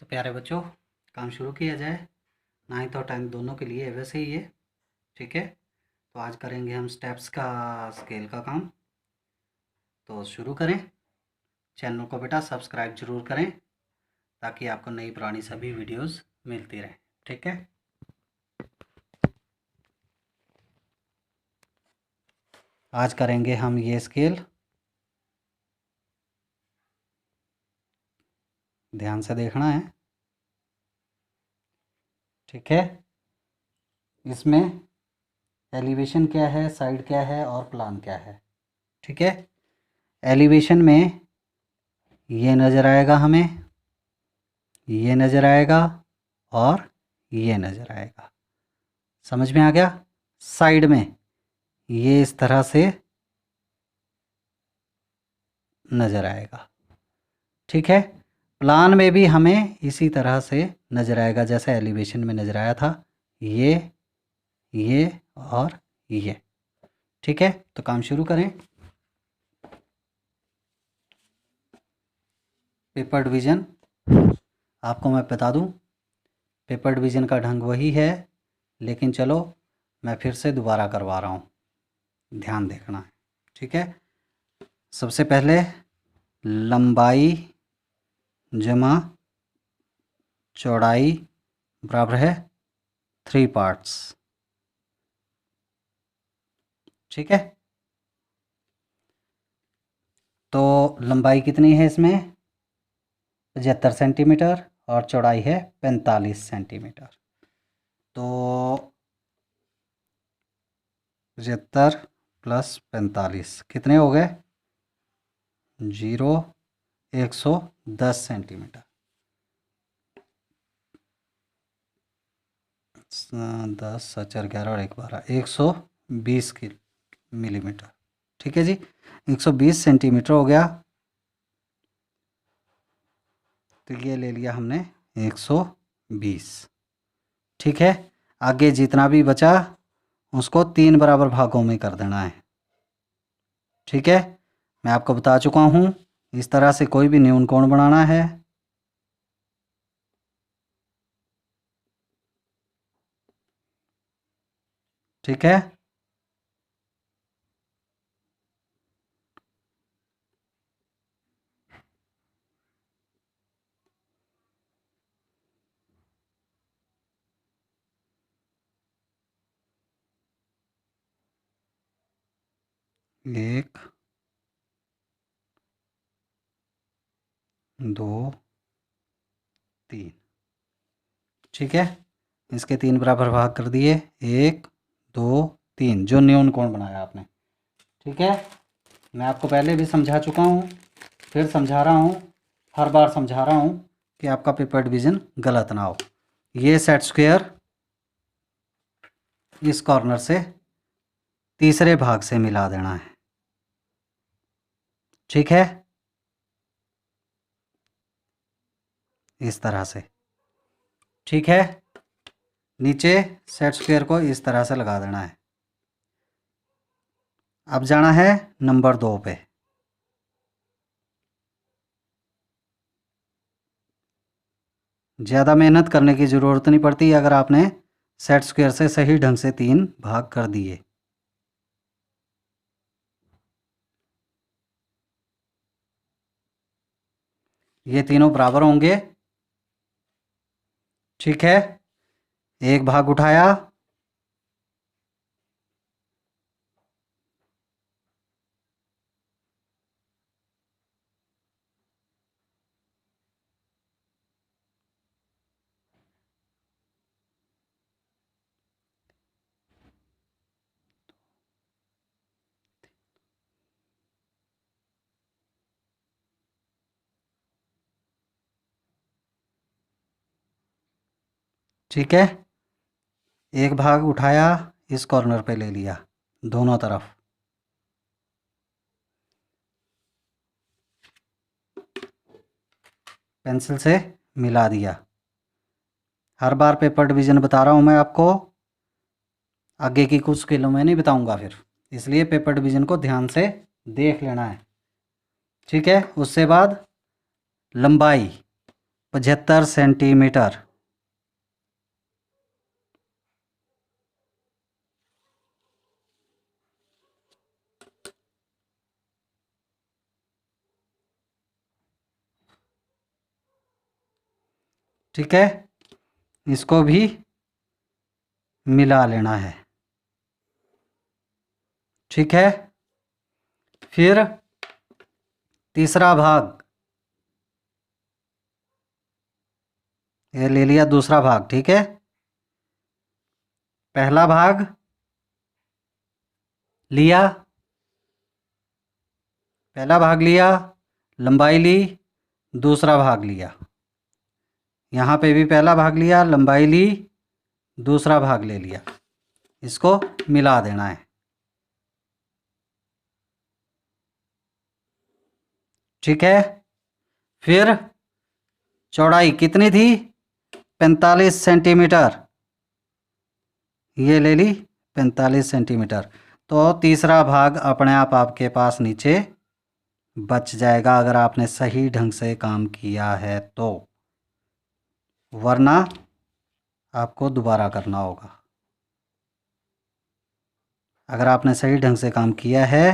तो प्यारे बच्चों, काम शुरू किया जाए। 9th और 10th दोनों के लिए वैसे ही है। ठीक है, तो आज करेंगे हम स्टेप्स का स्केल का काम। तो शुरू करें। चैनल को बेटा सब्सक्राइब जरूर करें ताकि आपको नई पुरानी सभी वीडियोस मिलती रहें। ठीक है, आज करेंगे हम ये स्केल। ध्यान से देखना है। ठीक है, इसमें एलिवेशन क्या है, साइड क्या है और प्लान क्या है। ठीक है, एलिवेशन में ये नज़र आएगा हमें, ये नज़र आएगा और ये नज़र आएगा। समझ में आ गया। साइड में ये इस तरह से नज़र आएगा। ठीक है, प्लान में भी हमें इसी तरह से नज़र आएगा जैसे एलिवेशन में नज़र आया था, ये और ये। ठीक है, तो काम शुरू करें। पेपर डिवीज़न आपको मैं बता दूं, पेपर डिवीज़न का ढंग वही है, लेकिन चलो मैं फिर से दोबारा करवा रहा हूँ, ध्यान देखना है। ठीक है, सबसे पहले लंबाई जमा चौड़ाई बराबर है 3 पार्ट्स। ठीक है, तो लंबाई कितनी है इसमें 75 सेंटीमीटर और चौड़ाई है 45 सेंटीमीटर। तो 75 प्लस 45 कितने हो गए 110 सेंटीमीटर। 10 4 11 और 1 12 120 मिलीमीटर। ठीक है जी, 120 सेंटीमीटर हो गया। तो ये ले लिया हमने 120। ठीक है, आगे जितना भी बचा उसको 3 बराबर भागों में कर देना है। ठीक है, मैं आपको बता चुका हूँ इस तरह से कोई भी न्यून कोण बनाना है। ठीक है, एक 2 3। ठीक है, इसके 3 बराबर भाग कर दिए, 1 2 3, जो न्यून कोण बनाया आपने। ठीक है, मैं आपको पहले भी समझा चुका हूँ, फिर समझा रहा हूँ, हर बार समझा रहा हूँ कि आपका पेपर डिवीज़न गलत ना हो। ये सेट स्क्वायर इस कॉर्नर से तीसरे भाग से मिला देना है। ठीक है, इस तरह से। ठीक है, नीचे सेट स्क्वायर को इस तरह से लगा देना है। अब जाना है नंबर 2 पे। ज़्यादा मेहनत करने की ज़रूरत नहीं पड़ती अगर आपने सेट स्क्वायर से सही ढंग से 3 भाग कर दिए। ये तीनों बराबर होंगे। ठीक है, एक भाग उठाया, ठीक है, एक भाग उठाया, इस कॉर्नर पे ले लिया, दोनों तरफ। पेंसिल से मिला दिया। हर बार पेपर डिवीज़न बता रहा हूँ मैं आपको, आगे की कुछ स्केलों में नहीं बताऊंगा फिर, इसलिए पेपर डिवीज़न को ध्यान से देख लेना है। ठीक है, उससे बाद लंबाई 75 सेंटीमीटर। ठीक है, इसको भी मिला लेना है। ठीक है, फिर तीसरा भाग, ये ले लिया दूसरा भाग। ठीक है, पहला भाग लिया, पहला भाग लिया, लंबाई ली, दूसरा भाग लिया, यहाँ पे भी पहला भाग लिया, लंबाई ली, दूसरा भाग ले लिया, इसको मिला देना है। ठीक है, फिर चौड़ाई कितनी थी? 45 सेंटीमीटर, ये ले ली 45 सेंटीमीटर। तो तीसरा भाग अपने आप आपके पास नीचे बच जाएगा अगर आपने सही ढंग से काम किया है तो, वरना आपको दोबारा करना होगा। अगर आपने सही ढंग से काम किया है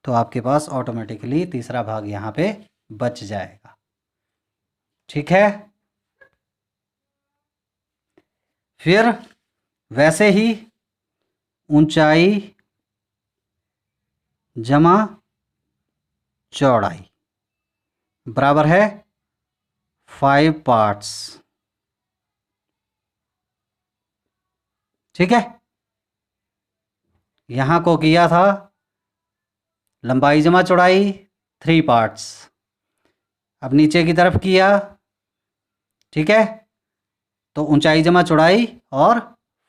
तो आपके पास ऑटोमेटिकली तीसरा भाग यहाँ पे बच जाएगा। ठीक है, फिर वैसे ही ऊंचाई जमा चौड़ाई बराबर है 5 पार्ट्स। ठीक है, यहां को किया था लंबाई जमा चौड़ाई 3 पार्ट्स, अब नीचे की तरफ किया। ठीक है, तो ऊंचाई जमा चौड़ाई और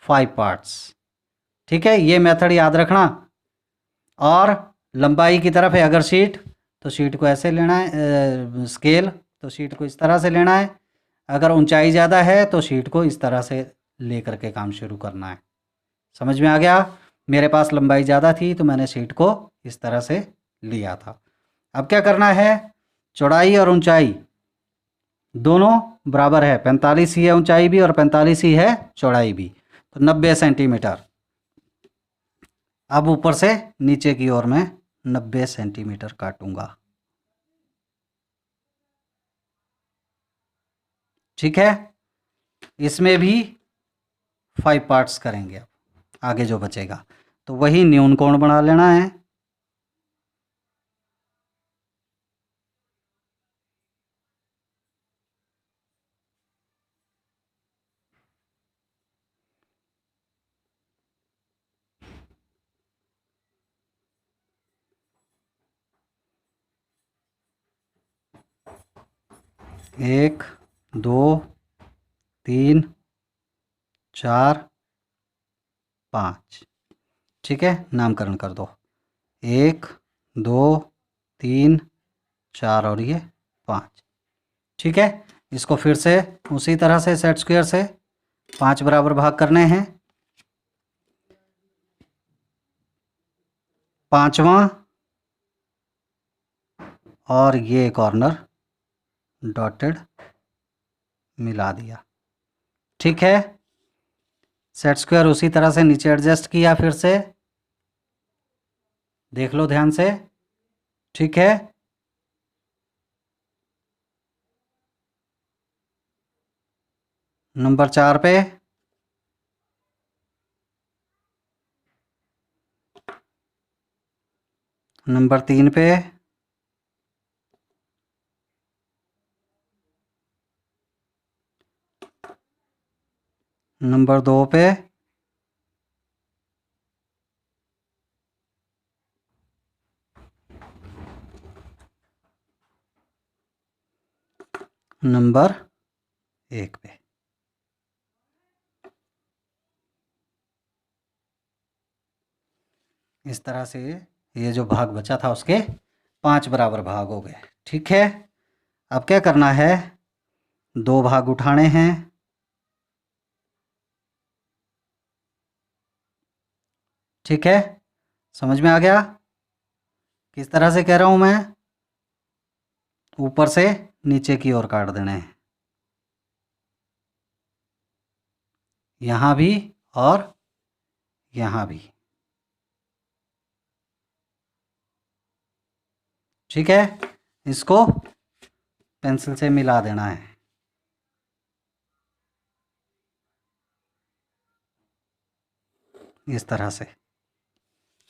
5 पार्ट्स। ठीक है, ये मेथड याद रखना। और लंबाई की तरफ है अगर शीट, तो शीट को ऐसे लेना है, स्केल तो शीट को इस तरह से लेना है। अगर ऊंचाई ज़्यादा है तो शीट को इस तरह से ले करके काम शुरू करना है। समझ में आ गया? मेरे पास लंबाई ज़्यादा थी तो मैंने शीट को इस तरह से लिया था। अब क्या करना है, चौड़ाई और ऊंचाई दोनों बराबर है, 45 ही है ऊंचाई भी और 45 ही है चौड़ाई भी, तो 90 सेंटीमीटर। अब ऊपर से नीचे की ओर मैं 90 सेंटीमीटर काटूंगा। ठीक है, इसमें भी 5 पार्ट्स करेंगे। अब आगे जो बचेगा तो वही न्यून कोण बना लेना है। एक, दो, तीन, चार, 5। ठीक है, नामकरण कर दो, 1, 2, 3, 4 और ये 5। ठीक है, इसको फिर से उसी तरह से सेट स्क्वायर से 5 बराबर भाग करने हैं। 5वां और ये कॉर्नर डॉटेड मिला दिया। ठीक है, सेट स्क्वायर उसी तरह से नीचे एडजस्ट किया, फिर से देख लो ध्यान से। ठीक है, नंबर 4 पे नंबर 3 पे नंबर 2 पे नंबर 1 पे। इस तरह से ये जो भाग बचा था उसके 5 बराबर भाग हो गए। ठीक है, अब क्या करना है, 2 भाग उठाने हैं। ठीक है, समझ में आ गया किस तरह से कह रहा हूं मैं? ऊपर से नीचे की ओर काट देने हैं। यहाँ भी और यहाँ भी। ठीक है, इसको पेंसिल से मिला देना है। इस तरह से।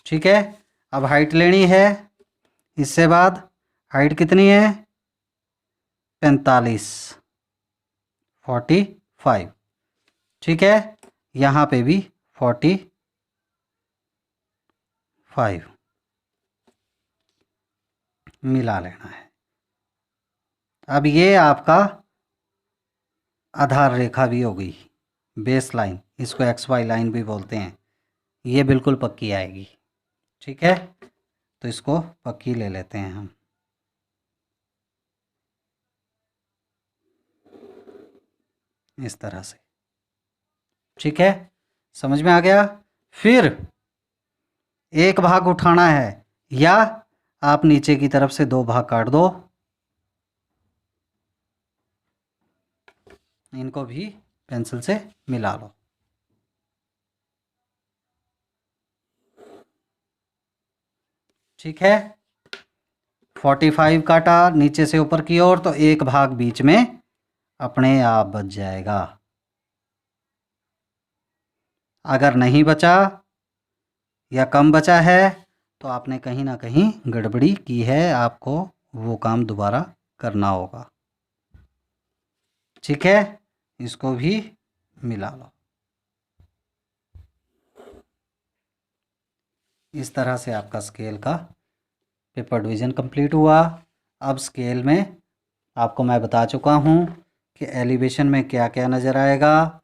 ठीक है, अब हाइट लेनी है। इससे बाद हाइट कितनी है? 45, 45। ठीक है, यहाँ पे भी 45 मिला लेना है। अब ये आपका आधार रेखा भी हो गई, बेस लाइन, इसको XY लाइन भी बोलते हैं। ये बिल्कुल पक्की आएगी। ठीक है, तो इसको पक्की ले लेते हैं हम। इस तरह से। ठीक है, समझ में आ गया? फिर एक भाग उठाना है, या आप नीचे की तरफ से 2 भाग काट दो। इनको भी पेंसिल से मिला लो। ठीक है, 45 काटा नीचे से ऊपर की ओर, तो एक भाग बीच में अपने आप बच जाएगा। अगर नहीं बचा या कम बचा है तो आपने कहीं ना कहीं गड़बड़ी की है, आपको वो काम दोबारा करना होगा। ठीक है, इसको भी मिला लो। इस तरह से आपका स्केल का पेपर डिवीज़न कंप्लीट हुआ। अब स्केल में आपको मैं बता चुका हूँ कि एलिवेशन में क्या क्या नज़र आएगा,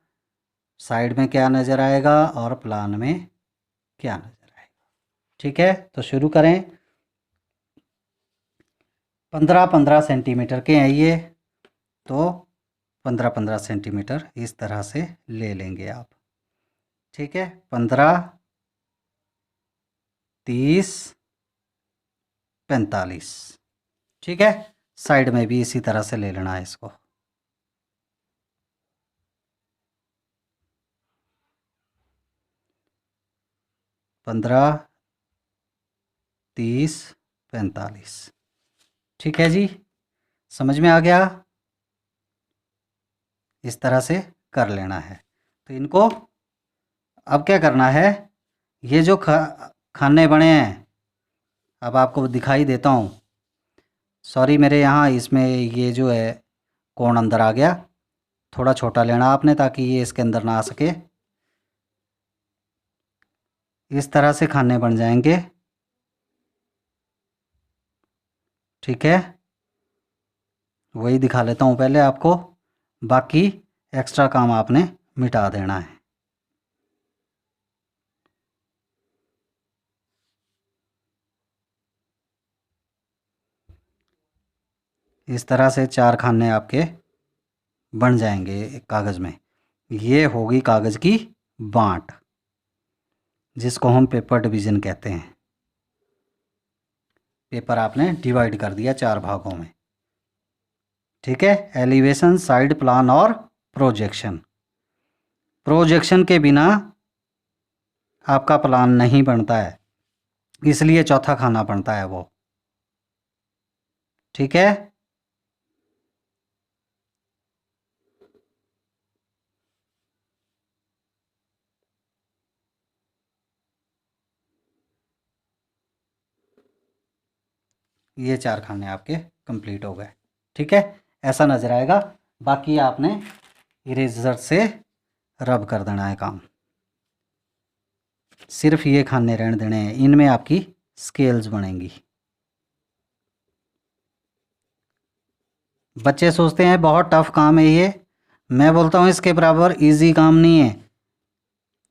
साइड में क्या नज़र आएगा और प्लान में क्या नज़र आएगा। ठीक है, तो शुरू करें। 15-15 सेंटीमीटर के हैं ये, तो 15-15 सेंटीमीटर इस तरह से ले लेंगे आप। ठीक है, 15, 30, 45। ठीक है, साइड में भी इसी तरह से ले लेना है इसको। पंद्रह, 30, 45। ठीक है जी, समझ में आ गया? इस तरह से कर लेना है। तो इनको अब क्या करना है, ये जो खाने बने हैं, अब आपको दिखाई देता हूँ। सॉरी, मेरे यहाँ इसमें ये जो है कोण अंदर आ गया। थोड़ा छोटा लेना आपने ताकि ये इसके अंदर ना आ सके। इस तरह से खाने बन जाएंगे। ठीक है, वही दिखा लेता हूँ पहले आपको, बाकी एक्स्ट्रा काम आपने मिटा देना है। इस तरह से 4 खाने आपके बन जाएंगे कागज़ में। ये होगी कागज़ की बाँट, जिसको हम पेपर डिवीज़न कहते हैं। पेपर आपने डिवाइड कर दिया 4 भागों में। ठीक है, एलिवेशन, साइड प्लान और प्रोजेक्शन। प्रोजेक्शन के बिना आपका प्लान नहीं बनता है, इसलिए चौथा खाना बनता है वो। ठीक है, ये 4 खाने आपके कंप्लीट हो गए। ठीक है, ऐसा नज़र आएगा। बाकी आपने इरेजर से रब कर देना है काम। सिर्फ ये खाने रहने देने हैं, इनमें आपकी स्केल्स बनेंगी। बच्चे सोचते हैं बहुत टफ काम है ये, मैं बोलता हूँ इसके बराबर इजी काम नहीं है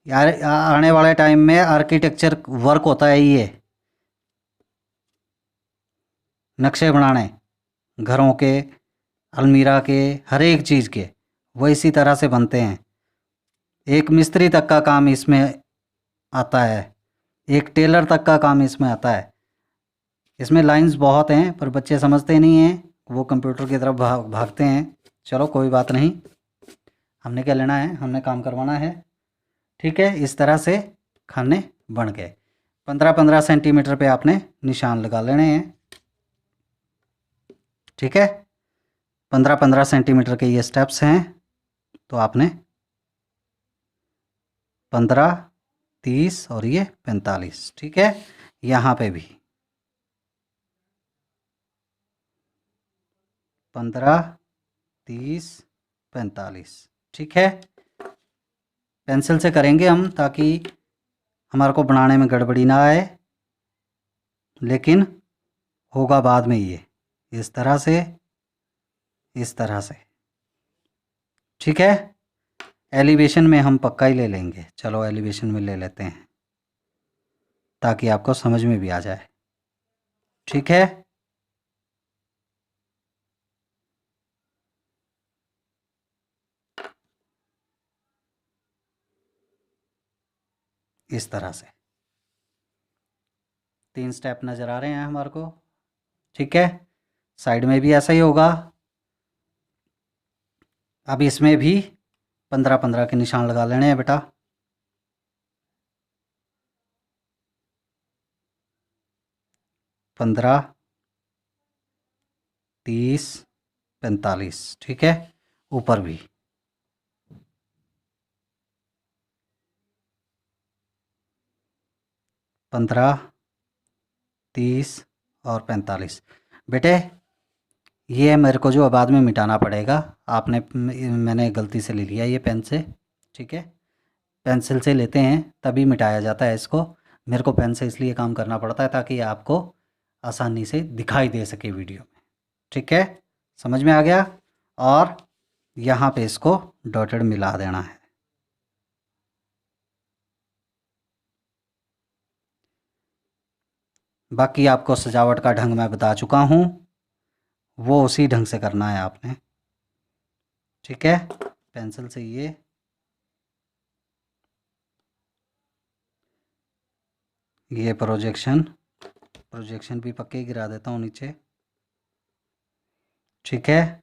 यार। आने वाले टाइम में आर्किटेक्चर वर्क होता है ये, नक्शे बनाने घरों के, अलमीरा के, हर एक चीज़ के, वो इसी तरह से बनते हैं। एक मिस्त्री तक का काम इसमें आता है, एक टेलर तक का काम इसमें आता है। इसमें लाइंस बहुत हैं पर बच्चे समझते नहीं हैं, वो कंप्यूटर की तरफ भागते हैं। चलो कोई बात नहीं, हमने क्या लेना है, हमने काम करवाना है। ठीक है, इस तरह से खाने बन गए। 15-15 सेंटीमीटर पे आपने निशान लगा लेने हैं। ठीक है, 15-15 सेंटीमीटर के ये स्टेप्स हैं, तो आपने 15, 30 और ये 45। ठीक है, यहाँ पे भी 15, 30, 45। ठीक है, पेंसिल से करेंगे हम ताकि हमारे को बनाने में गड़बड़ी ना आए, लेकिन होगा बाद में ये इस तरह से, इस तरह से। ठीक है, एलिवेशन में हम पक्का ही ले लेंगे। चलो एलिवेशन में ले लेते हैं ताकि आपको समझ में भी आ जाए। ठीक है, इस तरह से 3 स्टेप नज़र आ रहे हैं हमारे को। ठीक है, साइड में भी ऐसा ही होगा। अब इसमें भी 15-15 के निशान लगा लेने हैं बेटा। 15, 30, 45। ठीक है, ऊपर भी 15, 30 और 45। बेटे ये मेरे को जो बाद में मिटाना पड़ेगा, आपने मैंने गलती से ले लिया ये पेन से। ठीक है, पेंसिल से लेते हैं तभी मिटाया जाता है इसको। मेरे को पेन से इसलिए काम करना पड़ता है ताकि आपको आसानी से दिखाई दे सके वीडियो में। ठीक है, समझ में आ गया। और यहाँ पे इसको डॉटेड मिला देना है। बाकी आपको सजावट का ढंग मैं बता चुका हूँ, वो उसी ढंग से करना है आपने। ठीक है, पेंसिल से ये प्रोजेक्शन भी पक्के गिरा देता हूँ नीचे। ठीक है,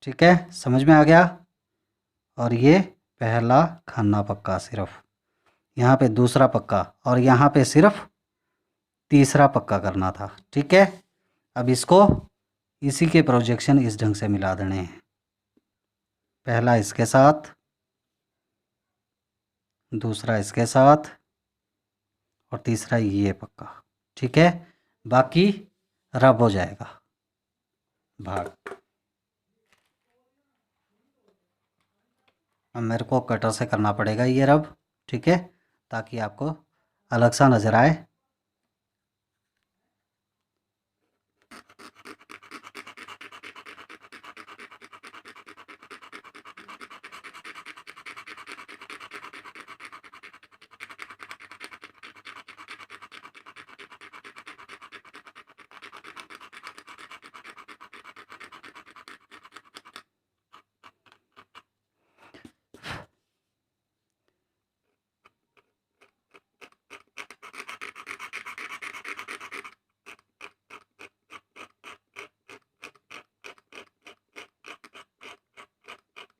ठीक है, समझ में आ गया। और ये पहला खाना पक्का सिर्फ, यहाँ पे दूसरा पक्का, और यहाँ पे सिर्फ तीसरा पक्का करना था। ठीक है, अब इसको इसी के प्रोजेक्शन इस ढंग से मिला देने हैं। पहला इसके साथ, दूसरा इसके साथ, और तीसरा ये पक्का। ठीक है, बाकी रब हो जाएगा भाग। अब मेरे को कटर से करना पड़ेगा ये रब। ठीक है, ताकि आपको अलग सा नज़र आए।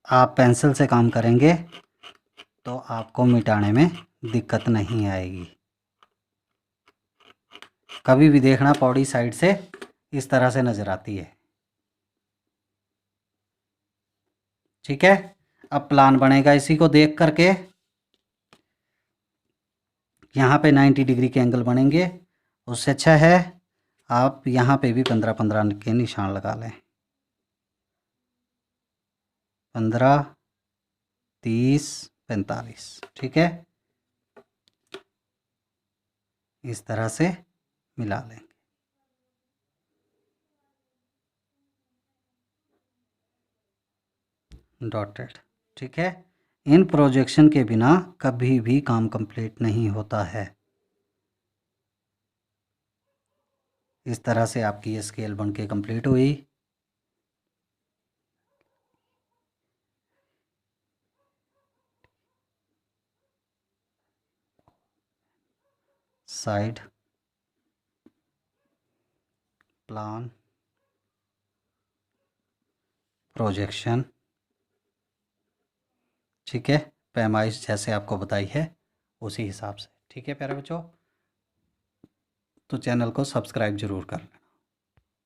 आप पेंसिल से काम करेंगे तो आपको मिटाने में दिक्कत नहीं आएगी। कभी भी देखना पौड़ी साइड से इस तरह से नज़र आती है। ठीक है, अब प्लान बनेगा इसी को देख करके। यहाँ पे 90 डिग्री के एंगल बनेंगे। उससे अच्छा है आप यहाँ पे भी 15-15 के निशान लगा लें। 15, 30, 45। ठीक है, इस तरह से मिला लेंगे। डॉटेड। ठीक है, इन प्रोजेक्शन के बिना कभी भी काम कंप्लीट नहीं होता है। इस तरह से आपकी ये स्केल बन के कंप्लीट हुई। साइड, प्लान, प्रोजेक्शन, ठीक है, पैमाइश जैसे आपको बताई है उसी हिसाब से। ठीक है प्यारे बच्चों, तो चैनल को सब्सक्राइब ज़रूर कर लें।